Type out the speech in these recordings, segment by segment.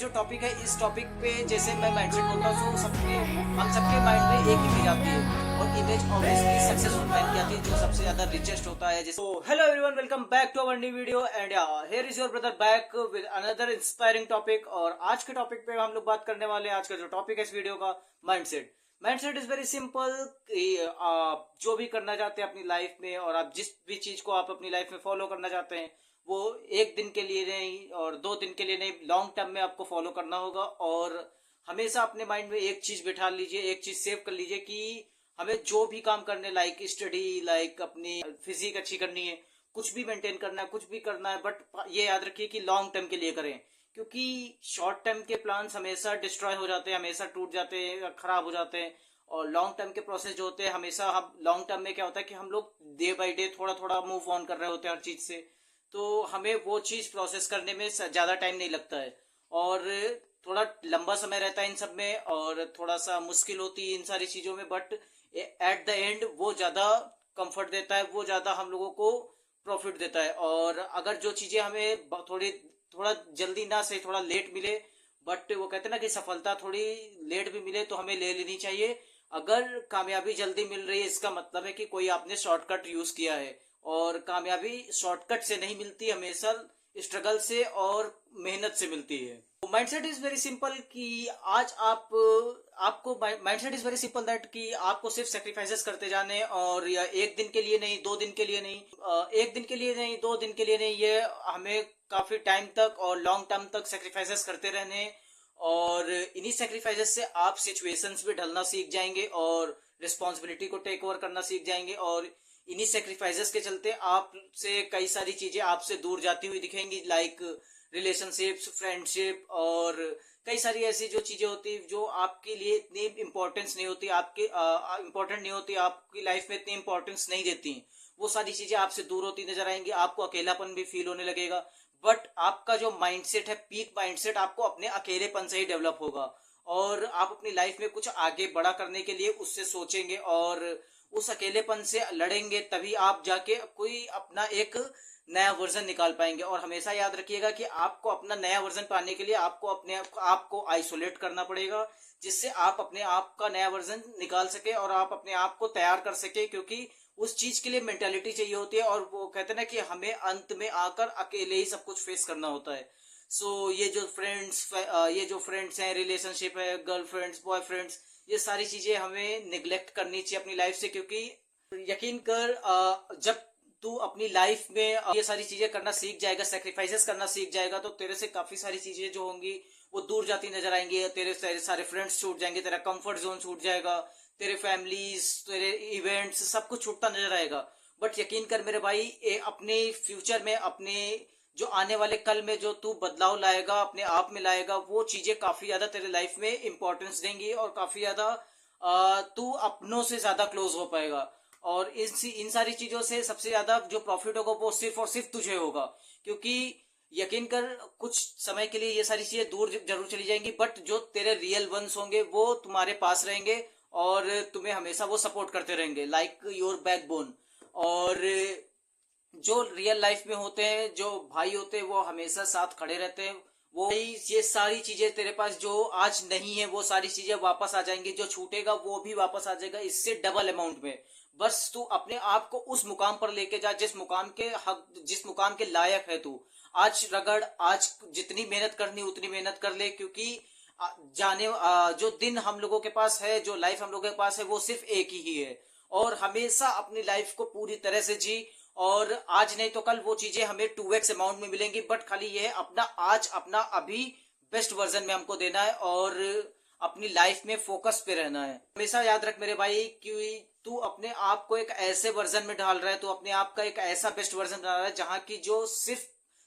जो टॉपिक है, इस टॉपिक पे जैसे मैं माइंडसेट बोलता हूँ, हम सबके माइंड में एक इमेज आती है और इमेज ऑब्वियसली सक्सेसफुल मैन की आती है जो सबसे ज्यादा रिचेस्ट होता है। तो hello everyone, welcome back to our new video and here is your brother back with another inspiring topic. और आज के टॉपिक पे हम लोग बात करने वाले हैं। आज का जो टॉपिक है इस वीडियो का, mindset. Mindset is very simple. आप जो भी करना चाहते हैं अपनी लाइफ में, और आप जिस भी चीज को आप अपनी लाइफ में फॉलो करना चाहते हैं, वो एक दिन के लिए नहीं और 2 दिन के लिए नहीं, लॉन्ग टर्म में आपको फॉलो करना होगा। और हमेशा अपने माइंड में एक चीज बिठा लीजिए, एक चीज सेव कर लीजिए कि हमें जो भी काम करने, लाइक स्टडी, लाइक अपनी फिजिक अच्छी करनी है, कुछ भी मेंटेन करना है, कुछ भी करना है, बट ये याद रखिए कि लॉन्ग टर्म के लिए करें। क्योंकि शॉर्ट टर्म के प्लान्स हमेशा डिस्ट्रॉय हो जाते हैं, हमेशा टूट जाते हैं, खराब हो जाते हैं। और लॉन्ग टर्म के प्रोसेस जो होते हैं, हमेशा हम लॉन्ग टर्म में क्या होता है कि हम लोग डे बाई डे थोड़ा थोड़ा मूव ऑन कर रहे होते हैं हर चीज से। तो हमें वो चीज प्रोसेस करने में ज्यादा टाइम नहीं लगता है, और थोड़ा लंबा समय रहता है इन सब में, और थोड़ा सा मुश्किल होती है इन सारी चीजों में, बट एट द एंड वो ज्यादा कंफर्ट देता है, वो ज्यादा हम लोगों को प्रॉफिट देता है। और अगर जो चीजें हमें थोड़ा जल्दी ना सही, थोड़ा लेट मिले, बट वो कहते हैं ना कि सफलता थोड़ी लेट भी मिले तो हमें ले लेनी चाहिए। अगर कामयाबी जल्दी मिल रही है, इसका मतलब है कि कोई आपने शॉर्टकट यूज किया है। और कामयाबी शॉर्टकट से नहीं मिलती, हमेशा स्ट्रगल से और मेहनत से मिलती है। माइंडसेट इज वेरी सिंपल कि आज आपको mindset is very simple that कि आपको सिर्फ सेक्रीफाइसेस करते जाने, और या एक दिन के लिए नहीं, 2 दिन के लिए नहीं, एक दिन के लिए नहीं, 2 दिन के लिए नहीं, ये हमें काफी टाइम तक और लॉन्ग टर्म तक सेक्रीफाइसेस करते रहने। और इन्हीं सेक्रीफाइसेस से आप सिचुएशंस में ढलना सीख जाएंगे और रिस्पॉन्सिबिलिटी को टेक ओवर करना सीख जाएंगे। और इन्हीं सेक्रीफाइसेस के चलते आपसे कई सारी चीजें आपसे दूर जाती हुई दिखेंगी, लाइक रिलेशनशिप्स, फ्रेंडशिप, और कई सारी ऐसी जो चीजें होती जो आपके लिए इतनी इम्पोर्टेंस नहीं होती, आपके इम्पोर्टेंट नहीं होती, आपकी लाइफ में इतनी इम्पोर्टेंस नहीं देती, वो सारी चीजें आपसे दूर होती नजर आएंगी। आपको अकेलापन भी फील होने लगेगा। बट आपका जो माइंडसेट है, पीक माइंडसेट, आपको अपने अकेलेपन से ही डेवलप होगा। और आप अपनी लाइफ में कुछ आगे बड़ा करने के लिए उससे सोचेंगे और उस अकेलेपन से लड़ेंगे, तभी आप जाके कोई अपना एक नया वर्जन निकाल पाएंगे। और हमेशा याद रखिएगा कि आपको अपना नया वर्जन पाने के लिए आपको अपने आप को आइसोलेट करना पड़ेगा, जिससे आप अपने आप का नया वर्जन निकाल सके और आप अपने आप को तैयार कर सके। क्योंकि उस चीज के लिए मेंटेलिटी चाहिए होती है, और वो कहते हैं ना कि हमें अंत में आकर अकेले ही सब कुछ फेस करना होता है। ये जो फ्रेंड्स हैं, रिलेशनशिप है, गर्लफ्रेंड्स, बॉयफ्रेंड्स, ये सारी चीजें हमें निग्लेक्ट करनी चाहिए अपनी लाइफ से। क्योंकि यकीन कर, जब तू अपनी लाइफ में ये सारी चीजें करना सीख जाएगा, सेक्रीफाइसेस करना सीख जाएगा, तो तेरे से काफी सारी चीजें जो होंगी वो दूर जाती नजर आएंगी। तेरे सारे फ्रेंड्स छूट जाएंगे, तेरा कंफर्ट जोन छूट जाएगा, तेरे फैमिलीज, तेरे इवेंट्स, सब कुछ छूटता नजर आएगा। बट यकीन कर मेरे भाई, अपने फ्यूचर में, अपने जो आने वाले कल में जो तू बदलाव लाएगा, अपने आप में लाएगा, वो चीजें काफी ज्यादा तेरे लाइफ में इंपॉर्टेंस देंगी, और काफी ज्यादा तू अपनों से ज्यादा क्लोज हो पाएगा। और इन सारी चीजों से सबसे ज्यादा जो प्रॉफिट होगा वो सिर्फ और सिर्फ तुझे होगा। क्योंकि यकीन कर, कुछ समय के लिए ये सारी चीजें दूर जरूर चली जाएंगी, बट जो तेरे रियल वंस होंगे वो तुम्हारे पास रहेंगे और तुम्हें हमेशा वो सपोर्ट करते रहेंगे, लाइक योर बैकबोन। और जो रियल लाइफ में होते हैं, जो भाई होते हैं, वो हमेशा साथ खड़े रहते हैं। वो ये सारी चीजें तेरे पास जो आज नहीं है, वो सारी चीजें वापस आ जाएंगी, जो छूटेगा वो भी वापस आ जाएगा, इससे डबल अमाउंट में। बस तू अपने आप को उस मुकाम पर लेके जा जिस मुकाम के लायक है तू। आज रगड़, आज जितनी मेहनत करनी उतनी मेहनत कर ले। क्योंकि जो दिन हम लोगों के पास है, जो लाइफ हम लोगों के पास है, वो सिर्फ एक ही है। और हमेशा अपनी लाइफ को पूरी तरह से जी, और आज नहीं तो कल वो चीजें हमें 2x अमाउंट में मिलेंगी। बट खाली ये है, अपना अभी बेस्ट वर्जन में हमको देना है, और अपनी लाइफ में फोकस पे रहना है। हमेशा याद रख मेरे भाई कि तू अपने आप को एक ऐसे वर्जन में ढाल रहा है, तू अपने आप का एक ऐसा बेस्ट वर्जन बना रहा है जहां की जो सिर्फ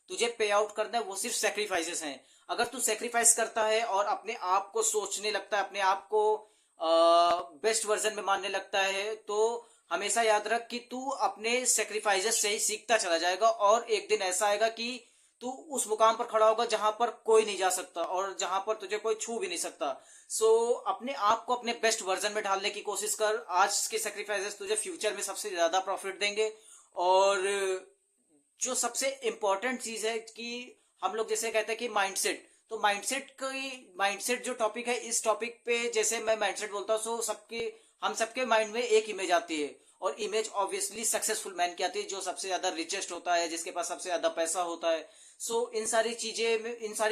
तुझे पे आउट करना है वो सिर्फ सेक्रीफाइसेस हैं। अगर तू सेक्रीफाइस करता है और अपने आप को सोचने लगता है, अपने आप को बेस्ट वर्जन में मानने लगता है, तो हमेशा याद रख कि तू अपने सेक्रीफाइसेस से ही सीखता चला जाएगा। और एक दिन ऐसा आएगा कि तू उस मुकाम पर खड़ा होगा जहां पर कोई नहीं जा सकता और जहां पर तुझे कोई छू भी नहीं सकता। अपने आप को अपने बेस्ट वर्जन में ढालने की कोशिश कर। आज के सेक्रीफाइसेस तुझे फ्यूचर में सबसे ज्यादा प्रॉफिट देंगे। और जो सबसे इंपॉर्टेंट चीज है कि हम लोग जैसे कहते हैं कि माइंडसेट, तो माइंडसेट जो टॉपिक है, इस टॉपिक पे जैसे मैं माइंडसेट बोलता हूँ, हम सबके माइंड में एक इमेज आती है, और इमेज ऑब्वियसली सक्सेसफुल मैन की आती है, जो सबसे ज्यादा रिचेस्ट होता है, जिसके पास सबसे ज्यादा पैसा होता है। सो इन सारी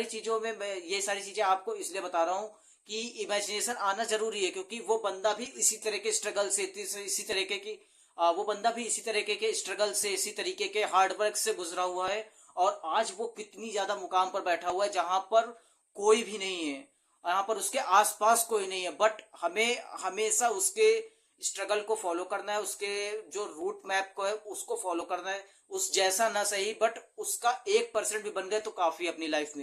चीजों में मैं ये सारी चीजें आपको इसलिए बता रहा हूँ कि इमेजिनेशन आना जरूरी है, क्योंकि वो बंदा भी इसी तरह के स्ट्रगल से, इसी तरीके की वो बंदा भी इसी तरीके के स्ट्रगल से, इसी तरीके के हार्डवर्क से गुजरा हुआ है, और आज वो कितनी ज्यादा मुकाम पर बैठा हुआ है जहां पर कोई भी नहीं है, यहाँ पर उसके आसपास कोई नहीं है। बट हमें हमेशा उसके स्ट्रगल को फॉलो करना है, उसके जो रूट मैप को है उसको फॉलो करना है, उस जैसा ना सही बट उसका 1% भी बन गए तो काफी अपनी लाइफ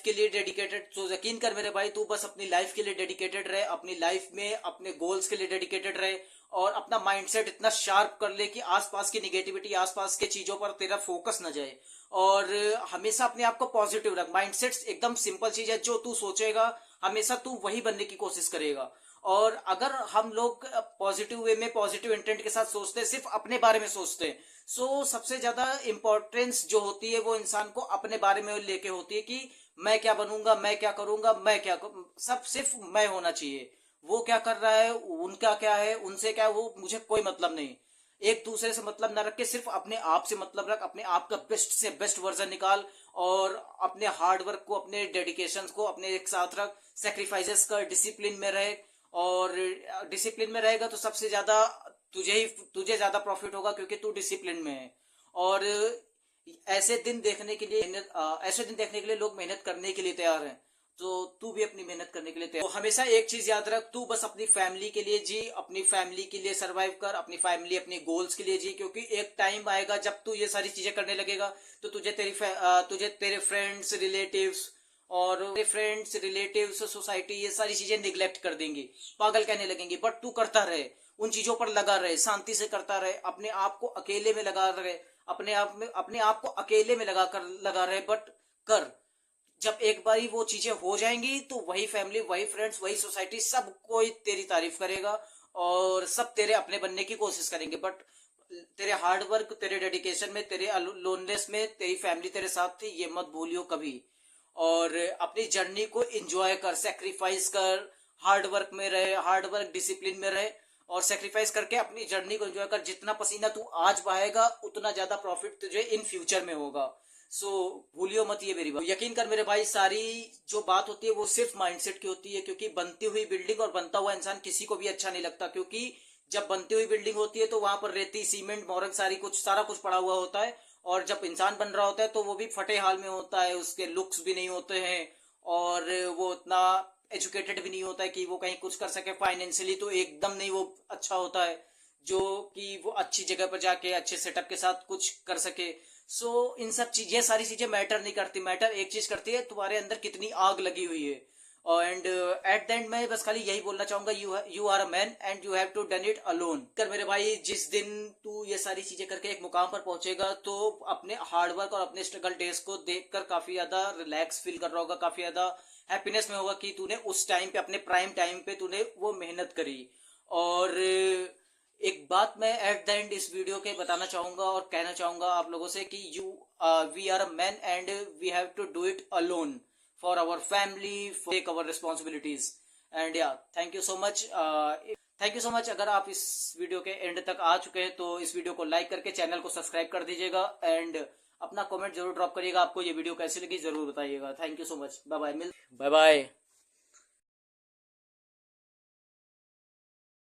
के लिए डेडिकेटेड। तो यकीन कर मेरे भाई, तू बस अपनी लाइफ के लिए डेडिकेटेड रहे, अपनी लाइफ में अपने गोल्स के लिए डेडिकेटेड रहे, और अपना माइंडसेट इतना शार्प कर ले कि आसपास की निगेटिविटी, आसपास के चीजों पर तेरा फोकस न जाए, और हमेशा अपने आप को पॉजिटिव रख। माइंडसेट एकदम सिंपल चीज है, जो तू सोचेगा हमेशा तू वही बनने की कोशिश करेगा। और अगर हम लोग पॉजिटिव वे में, पॉजिटिव इंटेंट के साथ सोचते हैं, सिर्फ अपने बारे में सोचते हैं, सो सबसे ज्यादा इंपॉर्टेंस जो होती है वो इंसान को अपने बारे में लेके होती है कि मैं क्या बनूंगा, मैं क्या करूंगा, सब सिर्फ मैं होना चाहिए। वो क्या कर रहा है, उनका क्या है, उनसे क्या है, वो मुझे कोई मतलब नहीं। एक दूसरे से मतलब ना रख के सिर्फ अपने आप से मतलब रख, अपने आप का बेस्ट से बेस्ट वर्जन निकाल, और अपने हार्ड वर्क को, अपने डेडिकेशन को अपने एक साथ रख, सेक्रीफाइसेस कर, डिसिप्लिन में रहे, और डिसिप्लिन में रहेगा तो सबसे ज्यादा तुझे ज्यादा प्रॉफिट होगा, क्योंकि तू डिसिप्लिन में है। और ऐसे दिन देखने के लिए लोग मेहनत करने के लिए तैयार हैं, तो तू भी अपनी मेहनत करने के लिए तैयार। तो हमेशा एक चीज याद रख, तू बस अपनी फैमिली के लिए जी, अपनी फैमिली के लिए सरवाइव कर, अपनी फैमिली, अपनी गोल्स के लिए जी, क्योंकि एक टाइम आएगा जब तू ये सारी चीजें करने लगेगा तो तुझे तेरे फ्रेंड्स, रिलेटिव्स, सोसाइटी, ये सारी चीजें निग्लेक्ट कर देंगी, पागल कहने लगेंगी। बट तू करता रहे, उन चीजों पर लगा रहे, शांति से करता रहे, अपने आप को अकेले में लगा रहे, अपने आप को अकेले में लगा रहे, बट कर। जब एक बारी वो चीजें हो जाएंगी तो वही फैमिली, वही फ्रेंड्स, वही सोसाइटी, सब कोई तेरी तारीफ करेगा, और सब तेरे अपने बनने की कोशिश करेंगे। बट तेरे हार्ड वर्क, तेरे डेडिकेशन में, तेरे लोननेस में तेरी फैमिली तेरे साथ थी, ये मत भूलियो कभी। और अपनी जर्नी को एंजॉय कर, सेक्रीफाइस कर, हार्ड वर्क डिसिप्लिन में रहे, और सेक्रीफाइस करके अपनी जर्नी को एंजॉय कर। जितना पसीना तू आज बहाएगा उतना ज्यादा प्रॉफिट तुझे इन फ्यूचर में होगा। सो भूलियो मत ये मेरी बात। यकीन कर मेरे भाई, सारी जो बात होती है वो सिर्फ माइंडसेट की होती है, क्योंकि बनती हुई बिल्डिंग और बनता हुआ इंसान किसी को भी अच्छा नहीं लगता, क्योंकि जब बनती हुई बिल्डिंग होती है तो वहां पर रेती, सीमेंट, मोरंग, सारा कुछ पड़ा हुआ होता है, और जब इंसान बन रहा होता है तो वो भी फटे हाल में होता है, उसके लुक्स भी नहीं होते हैं, और वो उतना एजुकेटेड भी नहीं होता है कि वो कहीं कुछ कर सके। फाइनेंशियली तो एकदम नहीं वो अच्छा होता है, जो कि वो अच्छी जगह पर जाके अच्छे सेटअप के साथ कुछ कर सके। सो इन सब चीज, ये सारी चीजें मैटर नहीं करती। मैटर एक चीज करती है, तुम्हारे अंदर कितनी आग लगी हुई है। एंड एट द एंड मैं बस खाली यही बोलना चाहूंगा, you are a man and you have to done it alone. कर मेरे भाई, जिस दिन तू ये सारी चीजें करके एक मुकाम पर पहुंचेगा तो अपने हार्डवर्क और अपने स्ट्रगल डेज को देखकर काफी ज्यादा रिलैक्स फील कर रहा होगा, काफी ज्यादा हैप्पीनेस में होगा कि तूने उस टाइम पे, अपने प्राइम टाइम पे तूने वो मेहनत करी। और एक बात मैं एट द एंड इस वीडियो के बताना चाहूंगा और कहना चाहूंगा आप लोगों से कि we are a man and we have to do it alone for our family, for take our responsibilities. And yeah thank you so much. अगर आप इस वीडियो के एंड तक आ चुके हैं तो इस वीडियो को लाइक करके चैनल को सब्सक्राइब कर दीजिएगा, एंड अपना कमेंट जरूर ड्रॉप करिएगा, आपको ये वीडियो कैसी लगी जरूर बताइएगा। Thank you so much, bye bye.